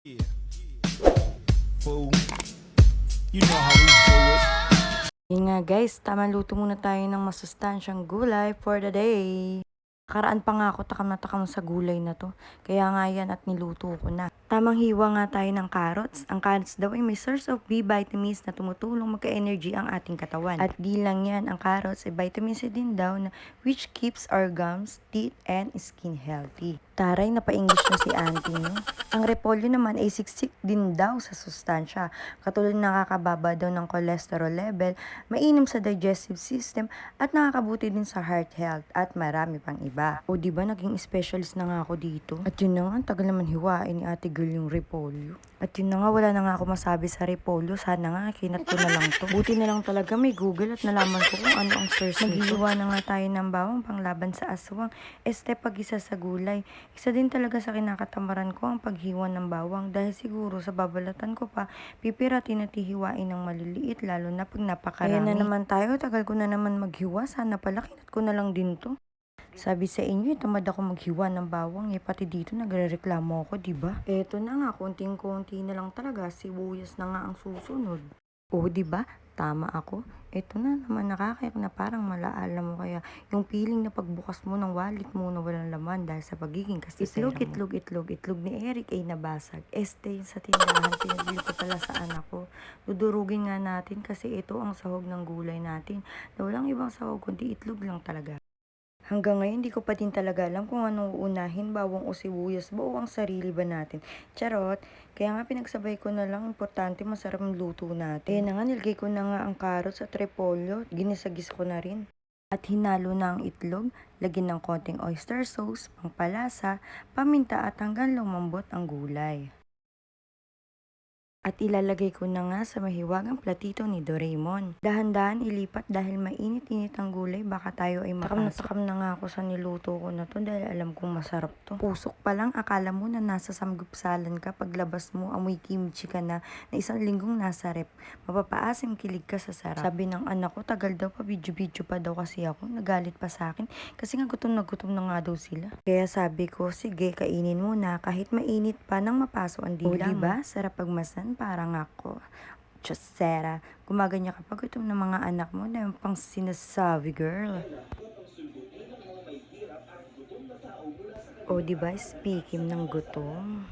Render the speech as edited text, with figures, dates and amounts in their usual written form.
Yeah, fool. You know how we do it. Yun nga guys, tama luto muna tayo ng masustansyang gulay for the day. Karaan pa nga ako takam na takam sa gulay na to. Kaya nga yan at niluto ko na. Tamang hiwa nga tayo ng carrots. Ang carrots daw ay may source of B vitamins na tumutulong magka-energy ang ating katawan. At di lang yan, ang carrots ay vitamin C din daw na which keeps our gums, teeth, and skin healthy. Taray, napa-English na si auntie no? Ang repolyo naman ay siksik din daw sa sustansya. Katulad nakakababa daw ng cholesterol level, mainam sa digestive system, at nakakabuti din sa heart health, at marami pang iba. O diba naging specialist na nga ako dito? At yun na nga, ang tagal naman hiwain ni Ate Girl yung repolyo. At yun na nga, wala na nga ako masabi sa repolyo. Sana nga, kinat ko na lang to. Buti na lang talaga may Google at nalaman ko kung ano ang source nito. Maghihiwa na nga tayo ng bawang panglaban sa aswang. Pag-isa sa gulay. Isa din talaga sa kinakatamaran ko ang paghiwa ng bawang dahil siguro sa babalatan ko pa, pipiratin at hihiwain ng maliliit lalo na pag napakarami. Ayan na naman tayo, tagal ko na naman maghiwa. Sana pala kinat ko na lang din to. Sabi sa inyo, tamad ako maghiwa ng bawang. Pati dito nagrereklamo ako, diba? Eto na nga, konting-konti na lang talaga. Sibuyas na nga ang susunod. O, diba? Tama ako. Eto na naman, nakakayak na parang malaala mo kaya yung feeling na pagbukas mo ng wallet mo na walang laman dahil sa pagiging kastisera mo. Itlog ni Eric ay nabasag. Yung sa tindahan, pinabili ko pala sa anak ko. Dudurugin nga natin kasi ito ang sahog ng gulay natin. Na walang ibang sahog kundi itlog lang talaga. Hanggang ngayon, di ko pa din talaga alam kung anong uunahin, bawang o sibuyas ba o ang sarili ba natin. Charot! Kaya nga pinagsabay ko na lang, importante masarap ang luto natin. Ayan na nga, nilagay ko na nga ang carrots at repolyo, ginisagis ko na rin. At hinalo na ang itlog, lagyan ng konting oyster sauce, pangpalasa, paminta at hanggang lumambot ang gulay. At ilalagay ko na nga sa mahiwagang platito ni Doraemon. Dahan-dahan ilipat dahil mainit-init ang gulay, baka tayo ay makasok. Takam na nga ako sa niluto ko na to dahil alam kong masarap to. Pusok pa lang, akala mo na nasa samgupsalan ka, paglabas mo amoy kimchi ka na isang linggong nasa rep. Mapapaasim kilig ka sa sarap. Sabi ng anak ko, tagal daw pa, video-video pa daw kasi ako. Nagalit pa sa akin kasi nga gutom na nga daw sila. Kaya sabi ko, sige kainin mo na kahit mainit pa nang mapaso ang dila mo. Diba? Sarap pagmasan. Parang ako. Chosera. Gumaganya kapag gutom ng mga anak mo na yung pang sinasabi, girl. O diba, speaking ng gutom.